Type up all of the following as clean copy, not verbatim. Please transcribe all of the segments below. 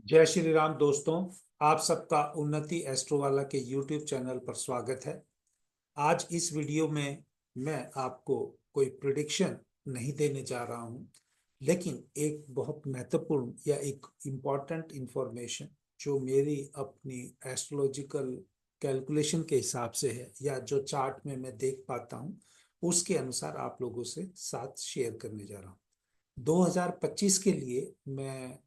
जय श्री राम दोस्तों। आप सबका उन्नति एस्ट्रो वाला के यूट्यूब चैनल पर स्वागत है। आज इस वीडियो में मैं आपको कोई प्रिडिक्शन नहीं देने जा रहा हूं, लेकिन एक बहुत महत्वपूर्ण या एक इम्पॉर्टेंट इंफॉर्मेशन जो मेरी अपनी एस्ट्रोलॉजिकल कैलकुलेशन के हिसाब से है या जो चार्ट में मैं देख पाता हूं, उसके अनुसार आप लोगों से साथ शेयर करने जा रहा हूं। 2025 के लिए मैं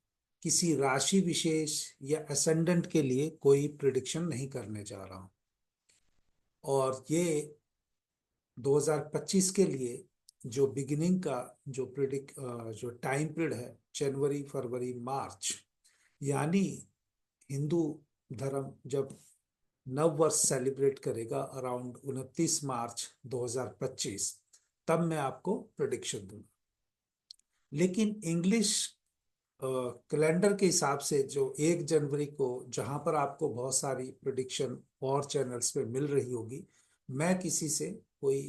किसी राशि विशेष या असेंडेंट के लिए कोई प्रिडिक्शन नहीं करने जा रहा हूं। और ये 2025 के लिए जो बिगिनिंग का जो टाइम पीरियड है, जनवरी फरवरी मार्च, यानी हिंदू धर्म जब नव वर्ष सेलिब्रेट करेगा अराउंड 29 मार्च 2025, तब मैं आपको प्रिडिक्शन दूंगा। लेकिन इंग्लिश कैलेंडर के हिसाब से जो 1 जनवरी को जहां पर आपको बहुत सारी प्रिडिक्शन और चैनल्स पे मिल रही होगी, मैं किसी से कोई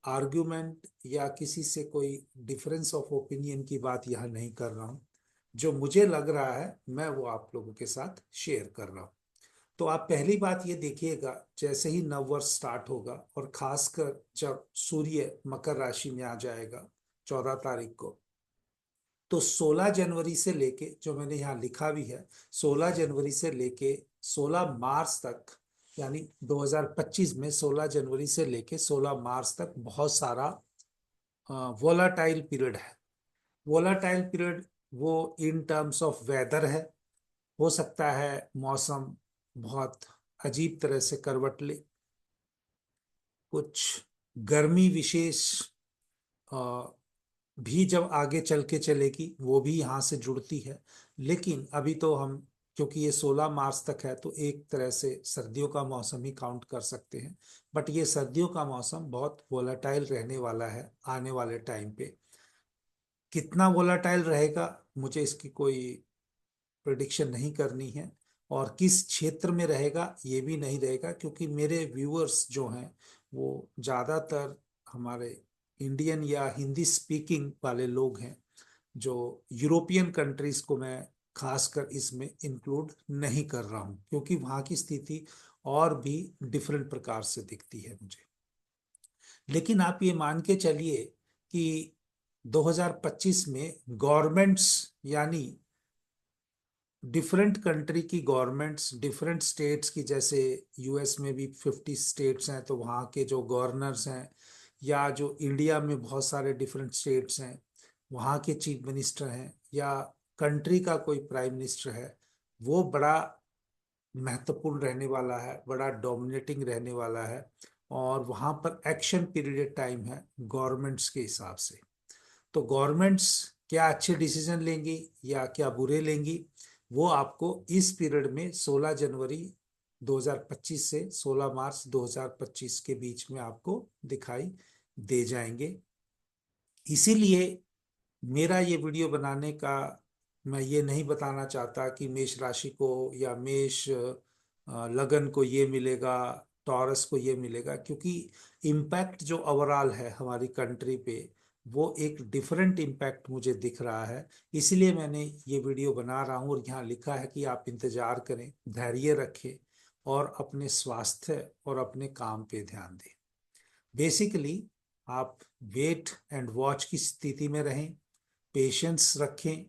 आर्ग्यूमेंट या किसी से कोई डिफरेंस ऑफ ओपिनियन की बात यहाँ नहीं कर रहा हूँ। जो मुझे लग रहा है मैं वो आप लोगों के साथ शेयर कर रहा हूँ। तो आप पहली बात ये देखिएगा, जैसे ही नव वर्ष स्टार्ट होगा और खासकर जब सूर्य मकर राशि में आ जाएगा 14 तारीख को, तो 16 जनवरी से लेके, जो मैंने यहाँ लिखा भी है, 16 जनवरी से लेके 16 मार्च तक, यानी 2025 में 16 जनवरी से लेके 16 मार्च तक बहुत सारा वोलाटाइल पीरियड है। वोलाटाइल पीरियड वो इन टर्म्स ऑफ वेदर है। हो सकता है मौसम बहुत अजीब तरह से करवट ले, कुछ गर्मी विशेष भी जब आगे चल के चलेगी वो भी यहाँ से जुड़ती है। लेकिन अभी तो हम, क्योंकि ये 16 मार्च तक है, तो एक तरह से सर्दियों का मौसम ही काउंट कर सकते हैं। बट ये सर्दियों का मौसम बहुत वोलाटाइल रहने वाला है आने वाले टाइम पे। कितना वोलाटाइल रहेगा मुझे इसकी कोई प्रिडिक्शन नहीं करनी है, और किस क्षेत्र में रहेगा ये भी नहीं रहेगा, क्योंकि मेरे व्यूअर्स जो हैं वो ज़्यादातर हमारे इंडियन या हिंदी स्पीकिंग वाले लोग हैं। जो यूरोपियन कंट्रीज को मैं खासकर इसमें इंक्लूड नहीं कर रहा हूँ, क्योंकि वहाँ की स्थिति और भी डिफरेंट प्रकार से दिखती है मुझे। लेकिन आप ये मान के चलिए कि 2025 में गवर्नमेंट्स, यानी डिफरेंट कंट्री की गवर्नमेंट्स, डिफरेंट स्टेट्स की, जैसे यूएस में भी 50 स्टेट्स हैं तो वहाँ के जो गवर्नर्स हैं, या जो इंडिया में बहुत सारे डिफरेंट स्टेट्स हैं वहाँ के चीफ मिनिस्टर हैं, या कंट्री का कोई प्राइम मिनिस्टर है, वो बड़ा महत्वपूर्ण रहने वाला है, बड़ा डोमिनेटिंग रहने वाला है। और वहाँ पर एक्शन पीरियड टाइम है गवर्नमेंट्स के हिसाब से। तो गवर्नमेंट्स क्या अच्छे डिसीजन लेंगी या क्या बुरे लेंगी, वो आपको इस पीरियड में 16 जनवरी 2025 से 16 मार्च 2025 के बीच में आपको दिखाई दे जाएंगे। इसीलिए मेरा ये वीडियो बनाने का, मैं ये नहीं बताना चाहता कि मेष राशि को या मेष लगन को ये मिलेगा, टॉरस को ये मिलेगा, क्योंकि इम्पैक्ट जो ओवरऑल है हमारी कंट्री पे, वो एक डिफरेंट इम्पैक्ट मुझे दिख रहा है। इसलिए मैंने ये वीडियो बना रहा हूँ, और यहाँ लिखा है कि आप इंतजार करें, धैर्य रखें और अपने स्वास्थ्य और अपने काम पे ध्यान दें। बेसिकली आप वेट एंड वॉच की स्थिति में रहें, पेशेंस रखें,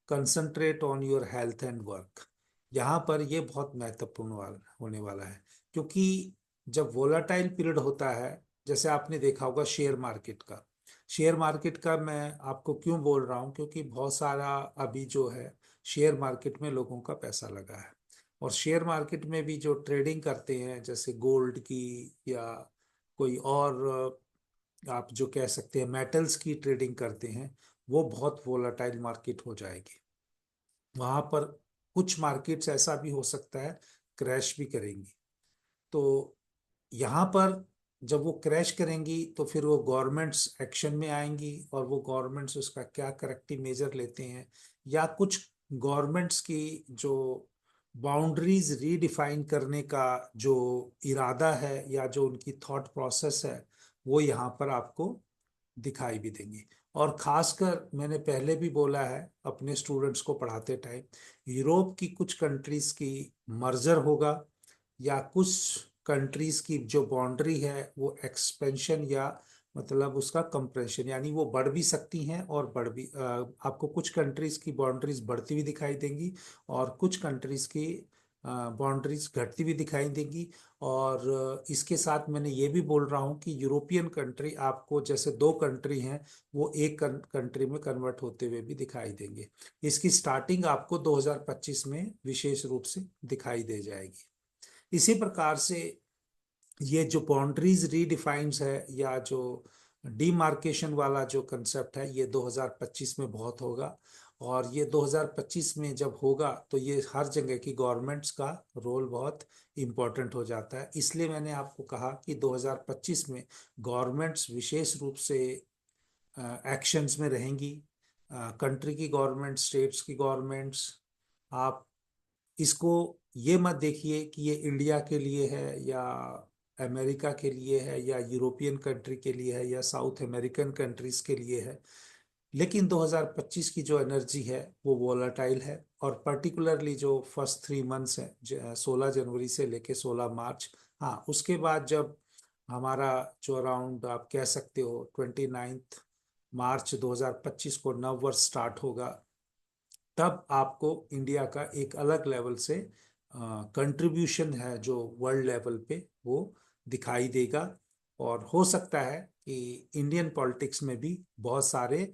concentrate on your health and work. यहाँ पर ये बहुत महत्वपूर्ण होने वाला है, क्योंकि जब वोलाटाइल पीरियड होता है, जैसे आपने देखा होगा शेयर मार्केट का मैं आपको क्यों बोल रहा हूँ, क्योंकि बहुत सारा अभी जो है शेयर मार्केट में लोगों का पैसा लगा है। और शेयर मार्केट में भी जो ट्रेडिंग करते हैं, जैसे गोल्ड की या कोई और आप जो कह सकते हैं मेटल्स की ट्रेडिंग करते हैं, वो बहुत वोलाटाइल मार्केट हो जाएगी। वहां पर कुछ मार्केट्स ऐसा भी हो सकता है क्रैश भी करेंगी। तो यहाँ पर जब वो क्रैश करेंगी तो फिर वो गवर्नमेंट्स एक्शन में आएंगी, और वो गवर्नमेंट्स उसका क्या करेक्टिव मेजर लेते हैं, या कुछ गवर्नमेंट्स की जो बाउंड्रीज रीडिफाइन करने का जो इरादा है या जो उनकी थॉट प्रोसेस है, वो यहाँ पर आपको दिखाई भी देंगे। और खासकर मैंने पहले भी बोला है अपने स्टूडेंट्स को पढ़ाते टाइम, यूरोप की कुछ कंट्रीज की मर्जर होगा, या कुछ कंट्रीज की जो बाउंड्री है वो एक्सपेंशन या मतलब उसका कंप्रेशन, यानी वो बढ़ भी सकती हैं और बढ़ भी आपको कुछ कंट्रीज की बाउंड्रीज बढ़ती हुई दिखाई देंगी और कुछ कंट्रीज की बाउंड्रीज घटती हुई दिखाई देंगी। और इसके साथ मैंने ये भी बोल रहा हूँ कि यूरोपियन कंट्री आपको, जैसे दो कंट्री हैं, वो एक कंट्री में कन्वर्ट होते हुए भी दिखाई देंगे। इसकी स्टार्टिंग आपको 2025 में विशेष रूप से दिखाई दे जाएगी। इसी प्रकार से ये जो बाउंड्रीज रीडिफाइंस है या जो डीमार्केशन वाला जो कंसेप्ट है, ये 2025 में बहुत होगा। और ये 2025 में जब होगा तो ये हर जगह की गवर्नमेंट्स का रोल बहुत इम्पोर्टेंट हो जाता है। इसलिए मैंने आपको कहा कि 2025 में गवर्नमेंट्स विशेष रूप से एक्शंस में रहेंगी। कंट्री की गवर्नमेंट, स्टेट्स की गवर्नमेंट्स, आप इसको ये मत देखिए कि ये इंडिया के लिए है या अमेरिका के लिए है या यूरोपियन कंट्री के लिए है या साउथ अमेरिकन कंट्रीज के लिए है। लेकिन 2025 की जो एनर्जी है वो वोलाटाइल है, और पर्टिकुलरली जो फर्स्ट 3 मंथ्स है, 16 जनवरी से लेके 16 मार्च, हाँ उसके बाद जब हमारा जो अराउंड आप कह सकते हो 29 मार्च 2025 को नव वर्ष स्टार्ट होगा, तब आपको इंडिया का एक अलग लेवल से कंट्रीब्यूशन है जो वर्ल्ड लेवल पे वो दिखाई देगा। और हो सकता है कि इंडियन पॉलिटिक्स में भी बहुत सारे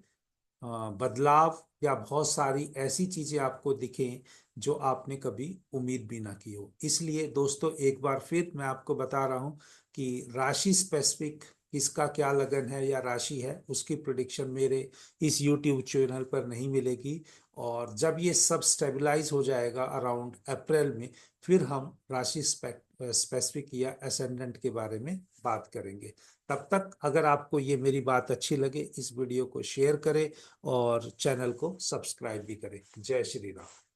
बदलाव या बहुत सारी ऐसी चीजें आपको दिखें जो आपने कभी उम्मीद भी ना की हो। इसलिए दोस्तों एक बार फिर मैं आपको बता रहा हूं कि राशि स्पेसिफिक किसका क्या लगन है या राशि है, उसकी प्रिडिक्शन मेरे इस यूट्यूब चैनल पर नहीं मिलेगी। और जब ये सब स्टेबलाइज हो जाएगा अराउंड अप्रैल में, फिर हम राशि स्पेसिफिक या असेंडेंट के बारे में बात करेंगे। तब तक अगर आपको ये मेरी बात अच्छी लगे, इस वीडियो को शेयर करें और चैनल को सब्सक्राइब भी करें। जय श्री राम।